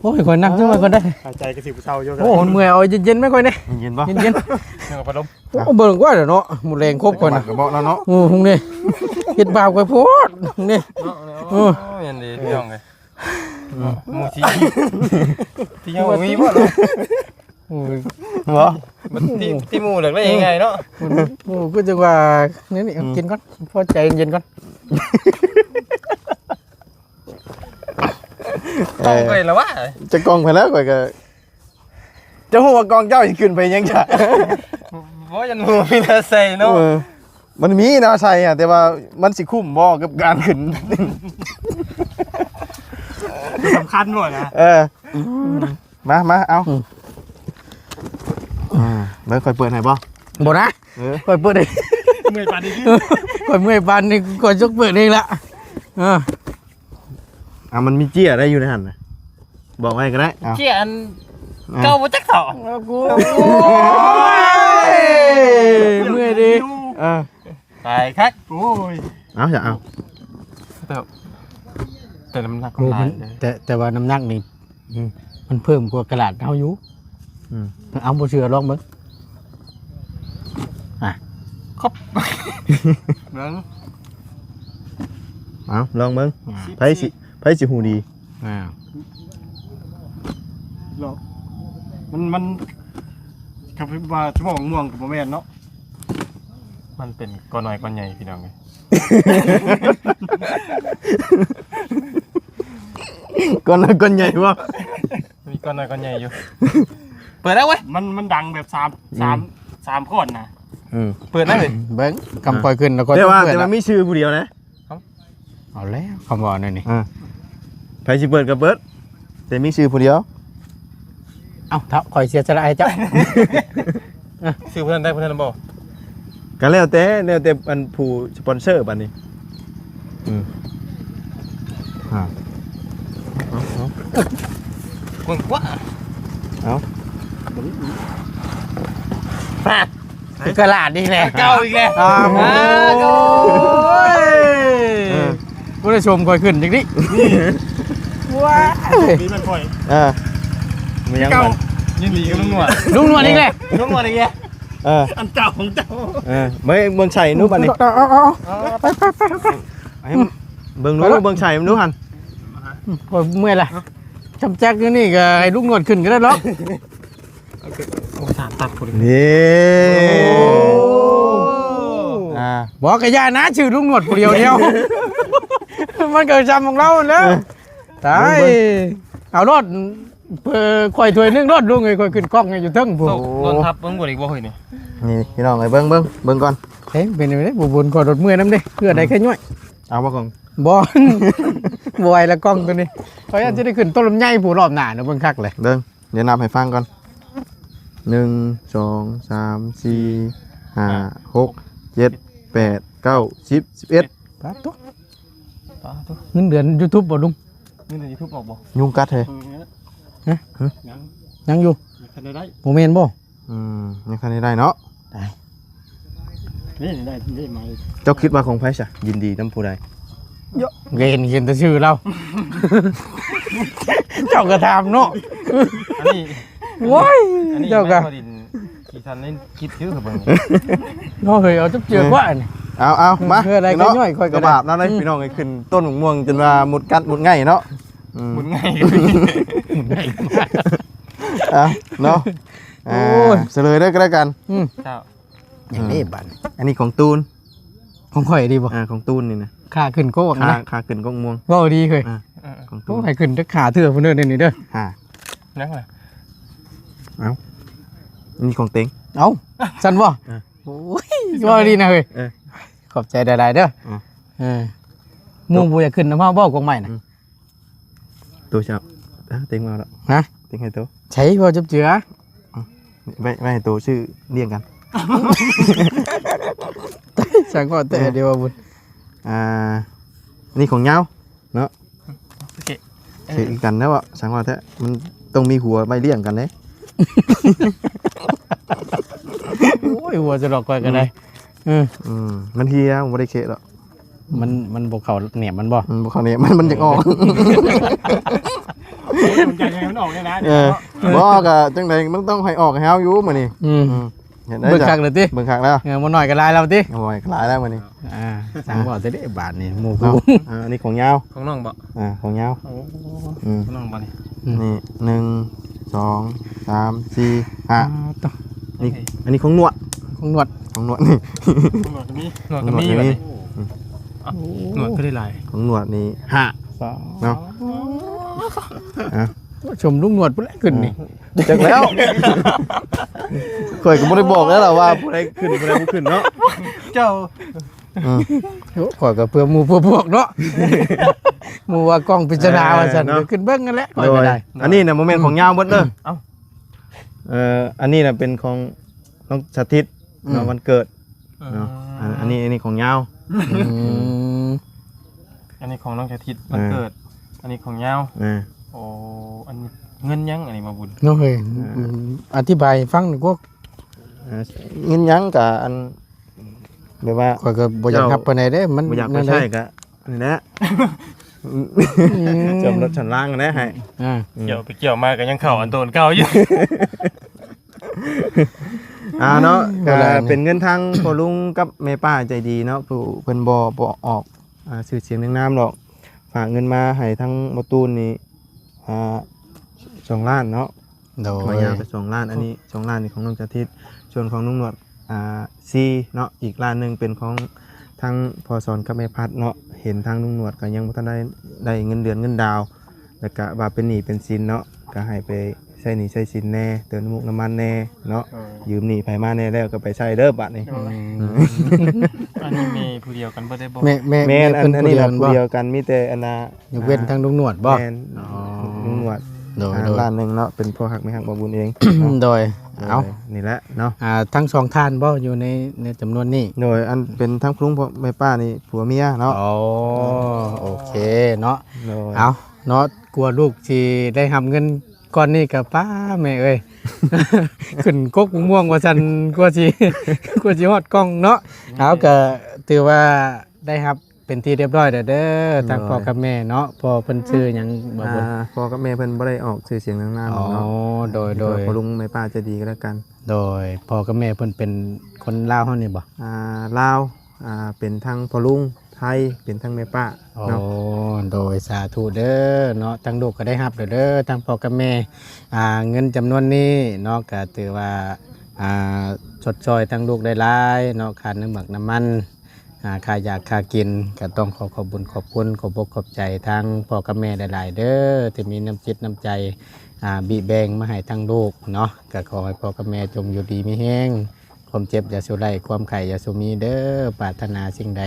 โอ้ยคนนั่งขึ้นมาคนได้ หายใจกระสิบกระเซาอยู่ โอ้เมื่อยเอาเย็นๆไหมคนนี่ เย็นบ่ เย็น เอาพัดลม ๆโอ้เบิ่งกว่าเดี๋ยวเนาะหมดแรงครบคน บั นะ ดก็บอกแล้วเนาะ โอ้หงนี่เฮ็ดบาปกับโพดหงนี่ โอ้ยันดีพี่น้องเลยหมูที่ที่ยังมีบ่เนาะ โอ้ย บ่ มันที่หมูเหลือได้ยังไงเนาะ โอ้ก็จะว่านี่เอากินก่อนพอใจเย็นๆก่อน ต้องไปแล้ววะ จะกองไปแล้วข่อยก็จะฮู้ว่ากองเจ้าสิขึ้นไปยังจ้ะ บ่ยันหมูมีแต่ใส่เนาะ มันมีนะใช่อ่ะแต่ว่ามันสิคุ้มบ่กับการขึ้น สำคัญหน่อยนะ มาเอาเบิ่งข่อยเปิดให้บ่ บ่นะค่อยเปิดเอง เมื่อยปานนี้ ค่อยเมื่อยปานนี่ก่อนยกเปิดเองละมันมีเจี้ยได้อยู่ในหั่นน่ะบอกไว้ก็ได้เอา เขียนเก้าบ่จักสอง กูเมื่อยดิ ตายคัก โอ้ย เอาอย่าเอา แต่น้ำหนักมันหลายเลย แต่ว่าน้ำหนักนี่มันเพิ่มกว่ากระดาษเฮาอยู่เอาบ่เชื่อลองเบิ่ง ครบเบิ่ง เอาลองเบิ่งไผสิฮู้ดี หรอกมันกับว่าชั่วโมงม่วงกับโมเมนเนาะ มันเป็นก้อนน้อยก้อนใหญ่พี่น้องเลย ก้อนใหญ่บ่ มีก้อนน้อยก้อนใหญ่อยู่เปิดแล้วเว้ย มันดังแบบสามก้อนนะ เปิดได้เลย เบิ่งกำปล่อยขึ้นแล้วก็ แต่ว่า เปิด แต่ว่ามีชื่อผู้เดียวนะ เอาแล้วคำว่านั่นนี่ ไผสิเปิดก็เปิดแต่มีชื่อผู้เดียว เอ้าถ้าคอยเสียสละให้เจ้า ซื้อเพื่อนได้เพื่อนบ่ ก็แล้วแต่อันผู้สปอนเซอร์บัดนี้เอา กว้างกว่า เอา กระดาษนี่แหละ เก้าอีกแล้ว โอ้ยกูได้ชมคอยขึ้นจริงดิว้าว นี่มันค่อย มันยัง เก้า มัน ยินดีกับลุงหนวด ลุงนวลอีกเลย ลุงหนวดอีกแล้ว อันเก่าของเจ้า ไม่เบิ่งใส่นู้บัดนี้ ไป ให้มันเบิ่งนู้เบิ่งใส่มันนู้หัน เมื่อยละจำแจ็คนี่ก็ให้ลุงนวลขึ้นก็ได้หรอก โอ้สามตัดคน นี่ บอกกับย่านะชื่อลุงนวดผู้เดียว มันเกิดจำของเราแล้วตายเอารถข่อยถวยนึงรถลุงไงข่อยขึ้นกล้องไงอยู่เทั้งผู้ โดนทับเบิ้งบ่อีกบ่เฮ้ยนี่ นี่พี่น้องไอ้เบิ่งก่อน เฮ้ยเป็นยังไงบุญขอรถเมื่อยน้ำดิเพื่อได้แค่ย่อย เอาบ่ก่อน บอล บอยละกล้องตัวนี้ข่อยจะได้ขึ้นต้นลำไยผู้รอบหน้าเนาะเบิ่งคักเลย เดี๋ยวนับให้ฟังก่อน1 2 3 4 5 6 7 8 9 10 11 ปะตุ๊เงินเดือน YouTube บ่ลุง นี่ในยูทูบบอกบ่ ยุงกัดเฮ้ย ยังอยู่ คันได้ โมเมนต์บ่ ยังคันได้เนาะ นี่ได้ไหม เจ้าคิดว่าของไผซะยินดีนำผู้ใด เห็นแต่ชื่อเรา เจ้าก็ถามเนาะ อันนี้ โว้ย อันนี้ เจ้าก็ แม่พอดินกี่ทันนี่คิดชื่อกับเบิ่ง เนาะเฮ้ยเอาจับเจือกว่านี่ เอามา เพื่ออะไรก็ย่อยค่อยก็ กระ ได้ บาบนั่นเลยพี่น้องไอ้ขึ้นต้นม่วงจนว่าหมดกัดหมดง่ายเนาะ หมุนง่าย เนาะเสลยได้ก็แล้วกัน เจ้า อย่างนี้บัด อันนี้ของตูน ของข่อยดีบ่ ของตูนนี่นะ ค่าขึ้นโก้ ขา นะ ขาขึ้นก้องม่วง เว้าดีเคย ของตู โอ้ น ให้ขึ้นจะขาเถื่อพุ่นเด้อนี่เด้อ นักเลย อันนี้ของเต็ง เอ้าซั่นบ่โอ้ยเว้าดีนะเฮ้ยขอบใจหลายๆเด้อหมู่บ่อยากขึ้นนำเฮาบ่กองใหม่น่ะ ตัวจับเต็งมาแล้ว ฮะ เต็งให้ตัว ใช้บ่จับเจือ ไว้ให้ตัวชื่อเรียงกัน สั่งก็แต่เดียวว่าบุญ นี่ของเงาเนาะ โอเค ชื่อกันแล้วอ่ะสังว่าแท้มันต้องมีหัวใบเรียงกันเด้ โอ้ยหัวจะหลอกก้อยกันได้ มันเฮียมันบ่ได้เคะหรอก มันบ่เข้าเหนียบมันบ่ บ่เข้าเนี่ยมันจะออก มันใจยังมันออกเนี่ยนะ บ่ก็จังไดมันต้องให้ออกให้เฮาอยู่มื้อนี้เห็นได้ เบิ่ง จ้ะ คักเลยติ เบิ่งคักแล้ว มันหน่อยก็ลายแล้วติ โอ้ยคลายแล้วมื้อนี้ สั่งบ่จะได้บาทนี่หมู่ เนาะ กู อันนี้ของยาว ของน้องบ่ ของยาว โอ้ อืม ของน้องบ่นี่ นี่1 2 3 4 5 ต่อ นี่อันนี้ของหนวด ของหนวด ของหนวดนี่ หนวดนี้ หนวดก็มีบ่นี่หนวดก็ได้หลาย ของหนวดนี่5เนาะ ชมลุงหนวดพุ่นแหละขึ้นนี่ จักแล้วข่อยก็บ่ได้บอกแล้วล่ะว่าผู้ใดขึ้นผู้ใดบ่ขึ้นเนาะ เจ้า โอ้ขอยก็เพื่อหมู่เพื่อพวกเนาะ หมู่ว่ากล้องพิจารณาว่าซั่นก็ขึ้นเบิ่งกันแหละข่อยก็ได้ อันนี้น่ะบ่แม่นของยาวเบิดเด้ออันนี้น่ะเป็นของน้องสาธิตเนาะวันเกิดเนาะอันนี้ของยาว อันนี้ของน้องชาทิตมันเกิด อันนี้ของยาวโอ้อันนี้เงินยังอันนี้มาบุญ เนาะเฮ้ยอธิบายให้ฟังหน่อยกว่า เงินหยังกับอันแบบว่า ข่อยก็บ่อยากรับปานใดเด้มัน บ่อยากไปใช้ก็นี่แหละจมรถชั้นล่างกันนะให้ เกี่ยวไปเกี่ยวมาก็ยังเข้าอันโดนเก่าอยู่ เนาะก็เป็นเงินทางพ่อลุงกับแม่ป้าใจดีเนาะผู้เพิ่นบ่ออกชื่อเสียงเรียงนามหรอกฝากเงินมาให้ทั้งบ่ตูนนี่2 ล้านเนาะ โด มาย ยาวไป2 ล้านอันนี้2 ล้านนี่ของน้องจาทิตส่วนของน้องหนวด4เนาะอีกล้านนึงเป็นของทางพอสอนกับแม่พัดเนาะเห็นทางลุงหนวดก็ยังบ่ทันได้เงินเดือนเงินดาวแล้วก็ว่าเป็นหนี้เป็นสินเนาะก็ให้ไปใช้หนี้ใช้สินแน่เติมน้ำมูกน้ำมันแน่เนาะยืมหนี้ไผมาแน่แล้วก็ไปใช้เด้อบัดนี้ อันนี้มีผู้เดียวกันบ่ได้บ่ แม่นอันนี้ล่ะผู้เดียวกันมีแต่อันน่ะ ยกเว้นทางลุงหนวดบ่ แม่นลุงหนวด โดย ล้านนึงเนาะเป็นพ่อฮักแม่ฮักบ่บุญเอง โดยเอา นี่แหละเนาะ ทั้งสองท่านบ่อยู่ในจำนวนนี้ โดยอันเป็นทั้งลุงพ่อแม่ป้านี่ผัวเมียเนาะ อ๋อโอเคเนาะ โดย เอาเนาะกลัวลูกสิได้รับเงินก้อนนี้กับป้าแม่เอ้ย ขึ้นกกม่วงว่าซั่นกลัวสิกลัวสิฮอดกล้องเนาะเอาก็ถือว่าได้รับเป็นที่เรียบร้อยแล้วเด้อทางพ่อกับแม่เนาะพ่อเพิ่นชื่อหยังบ่บ่ พ่อกับแม่เพิ่นบ่ได้ออกชื่อเสียงนางๆ อ๋อ เนาะ โดย พ่อลุงแม่ป้าใจะดีก็แล้วกัน โดยพ่อกับแม่เพิ่นเป็นคนลาวเฮานี่บ่ ลาวเป็นทั้งพ่อลุงไทยเป็นทั้งแม่ป้า อ๋อ เนาะ โดยสาธุเด้อเนาะทั้งลูกก็ได้รับเด้อทั้งพ่อกับแม่เงินจำนวนนี้เนาะก็ถือว่าชดเชยทั้งลูกได้หลายเนาะค่าน้ำหมักน้ำมันค่ายาค่ากินก็ต้องขอบคุณขอบบอกขอบใจทั้งพ่อกับแม่หลายๆเด้อที่มีน้ำจิตน้ำใจบีแบงมาให้ทั้งลูกเนาะก็ขอให้พ่อกับแม่จงอยู่ดีมีแห้งความเจ็บอย่าสุไลความไข่อย่าสุมีเด้อปรารถนาสิ่งใด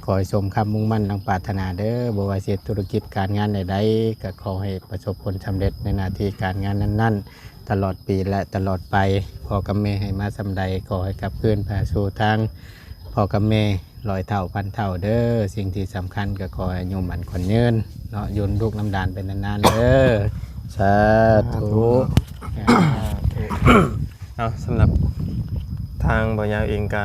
ขอให้สมคำมุ่งมั่นดังปรารถนาเด้อบ่ว่าสิธุรกิจการงานใดๆก็ขอให้ประสบผลสำเร็จในหน้าที่การงานนั้นๆตลอดปีและตลอดไปพ่อกับแม่ให้มาสำใดขอให้กลับคืนพาสู่ทางพ่อกับแม่ร้อยเท่าพันเท่าเด้อสิ่งที่สำคัญก็ขอให้โยมมันคนยืนเนาะยืนลูกน้ำดานเป็นนานๆเด้อสาธุ เอาสำหรับทางบ่ยาวเองก็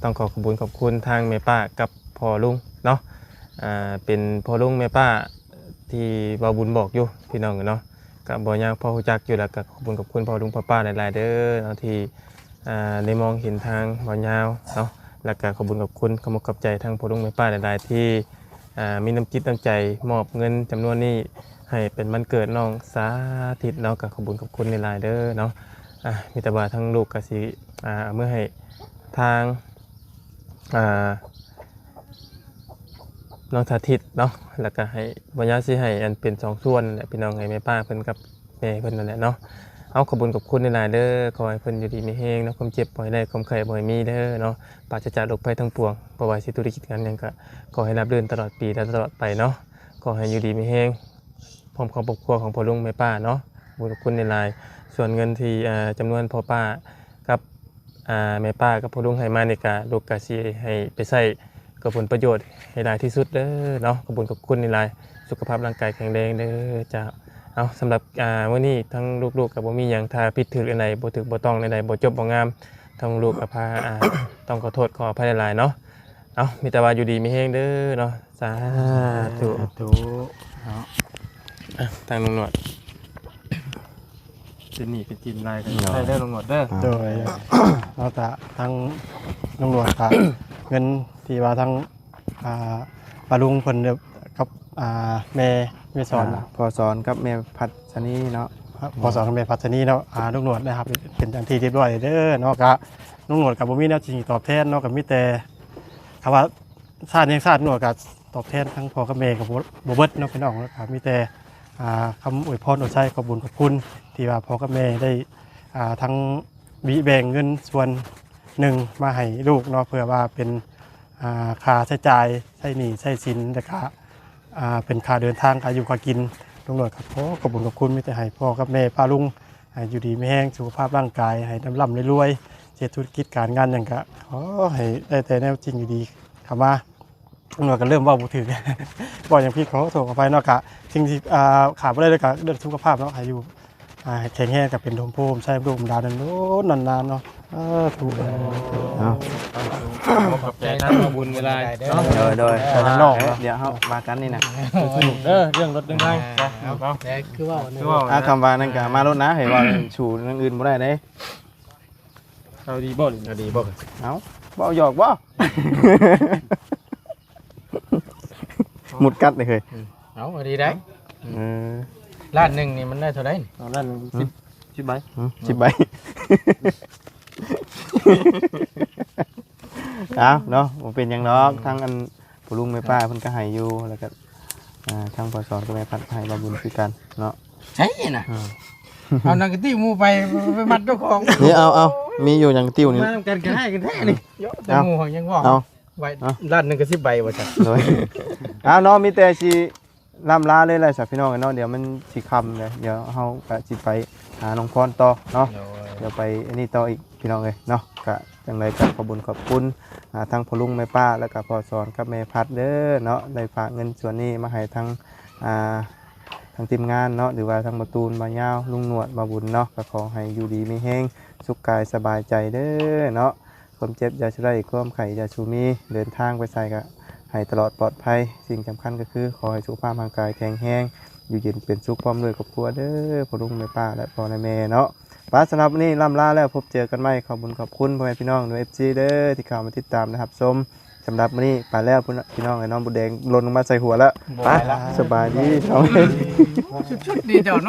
ต้องขอขอบคุณทางแม่ป้ากับพ่อลุงเนาะเป็นพ่อลุงแม่ป้าที่บ่าวบุญบอกอยู่พี่น้องเนาะกับบ่ยาวพ่อฮู้จักอยู่แล้วก็ขอบคุณพ่อลุงพ่อป้าหลายๆเด้อเนาะที่ได้มองเห็นทางบ่ยาวเนาะแล้วก็ขอบคุณขอบใจทางพ่อลุงแม่ป้าหลายๆที่มีน้ำจิตน้ำใจมอบเงินจำนวนนี้ให้เป็นวันเกิดน้องสาธิตเนาะก็ขอบคุณหลายๆเด้อเนาะมีแต่ว่าทั้งลูกก็สิเมื่อให้ทางน้องสาธิตเนาะแล้วก็ให้บ่ยาวสิให้อันเป็น2ส่วนแหละพี่น้องให้แม่ป้าเพิ่นกับแม่เพิ่นนั่นแหละเนาะเอาขอบคุณหลายๆเด้อขอให้เพิ่นอยู่ดีมีแรงเนาะความเจ็บบ่ให้ได้ความไข้บ่ให้มีเด้อเนาะปราศจากโรคภัยทั้งปวงบ่ว่าสิธุรกิจงานหยังก็ขอให้ราบรื่นตลอดปีและตลอดไปเนาะ ขอให้อยู่ดีมีแฮงพร้อมครอบครัวของพ่อลุงแม่ป้าเนาะบุญคุณในหลายส่วนเงินที่จำนวนพ่อป้ากับแม่ป้ากับพ่อลุงให้มานี่ก็ลูกก็สิให้ไปใช้กับผลประโยชน์ให้ได้ที่สุดเด้อเนาะขอบคุณกับคุณในหลายสุขภาพร่างกายแข็งแรงเด้อจ้าเอาสำหรับมื้อนี้ทั้งลูกๆก็บ่มีหยังถ้าผิดถูกอันใดบ่ถูกบ่ต้องอันใดบ่จบบ่งามทั้งลูกก็พาต้องขอโทษขออภัยหลายๆเนาะเอามีแต่ว่าอยู่ดีมีแฮงเด้อเนาะสาธุ ถูเนาะ ทางลุงหนวด เป็นหนี้เป็นจินลายกัน ใช่ได้ลุงหนวดเด้อ โดยเราจะทั้งตำรวจกับเงินที่ว่าทั้งปลาลุงเพิ่นกับแม่สอน พอสอนกับแม่พัดชนีเนาะ พอสอนกับแม่พัฒนีเนาะลุงหนวดนะครับเป็นอย่างที่เรียบร้อยเด้อเนาะก็ลุงหนวดกับบ่มีแนวจริงตอบแทนเนาะกับมีแต่คำว่าชาติยังชาติหนวดกับตอบแทนทั้งพ่อกับแม่กับบ่เบิดเนาะพี่น้องครับมีแต่คำอวยพรอวยชัยขอบคุญขอบคุณที่ว่าพ่อกับแม่ได้ทั้งวิแบ่งเงินส่วนหนึ่งมาให้ลูกเนาะเพื่อว่าเป็นค่าใช้จ่ายใช้หนี้ใช้สินและก็เป็นค่าเดินทางค่าอยู่ค่ากินลุงหนวดครับขอบคุญขอบคุณมีแต่ให้พ่อกับแม่ป้าลุงให้อยู่ดีไม่แห้งสุขภาพร่างกายให้ร่ำรวยเศรษฐกิจการงานอย่างก็ขอให้ได้แต่แนวจริงอยู่ดีคำว่าหน่วยก็เริ่มว่าบุถึง บอกอย่างพี่เขาโทรเข้าไปเนาะกะสิ่งที่ขาดไม่ได้เลยกะเรื่องสุขภาพเนาะให้อยู่แข็งแรงกับเป็นโดมโพมใช้รูปดาวนั้นโน้นนานๆเนาะถูก เอา ขอบใจท่านขอบคุณเวลาเนาะ โดย แต่ทางนอก เดี๋ยวเฮามากันนี่นะ เด้อเรื่องรถเรื่องไทย แต่คือว่า คือว่า คำว่านั่นก็มารถนะเห็นว่าชูนั่นอื่นบ่ได้เด้ เอาดีบ่ ก็ดีบ่ เอ้าบ่หยอกบ่ หมุดกัดเลยเคย เอาก็ดีได้ เออ ล้านหนึงนี่มันได้เท่าไหร่นี่ ตอนนั้น10ใบ 10ใบ เอาเนาะบ่เป็นหยังดอกทั้งอันผู้ลุงแม่ป้าเพิ่นก็ให้อยู่แล้วก็ทั้งพอสอนกับแม่พัดให้บ่บุญคือกันเนาะ ใช่น่ะเอานังกะติหมู่ไปมัดเจ้าของ นี่เอามีอยู่หยังติ้วนี่ มาทำกันให้กันแท้นี่แต่หมู่ของยังว่า เอา ไว้ล้านหนึงก็10ใบว่าซั่น โดยเอาเนาะมีแต่สิล่ำลาเลยแหละสักพี่น้องกันเนาะเดี๋ยวมันสิค่ำเลยเดี๋ยวเฮาก็สิไปหาน้องพรต่อเนาะเดี๋ยวไปอันนี้ต่ออีกพี่น้องเลยเนาะก็จังไดก็ขอบคุญขอบคุณทั้งพ่อลุงแม่ป้าแล้วก็พ่อสอนกับแม่พัดเด้อเนาะได้ฝากเงินส่วนนี้มาให้ทั้งทางทีมงานเนาะหรือว่าทางประตูนมายาวลุงหนวดมาบุญเนาะก็ขอให้อยู่ดีมีแห้งสุขกายสบายใจเด้อเนาะความเจ็บอย่าใช้ความไข่อย่าชูมีเดินทางไปใส่ก็ให้ตลอดปลอดภัยสิ่งสำคัญก็คือขอให้สุขภาพร่างกายแข็งแรงอยู่เย็นเป็นสุขพร้อมด้วยครอบครัวเด้อพ่อลุงแม่ป้าและพ่อและแม่เนาะป้าสำหรับวันนี้ล่ำลาแล้วพบเจอกันใหม่ขอบคุณพ่อแม่พี่น้องด้วย FC เด้อที่เข้ามาติดตามนะครับชมสำหรับวันนี้ไปแล้วพี่น้องไอ้น้องบุญแดงหล่นลงมาใส่หัวแล้วไปสบายดีน้อง ชุดๆดีเจ้าเนาะ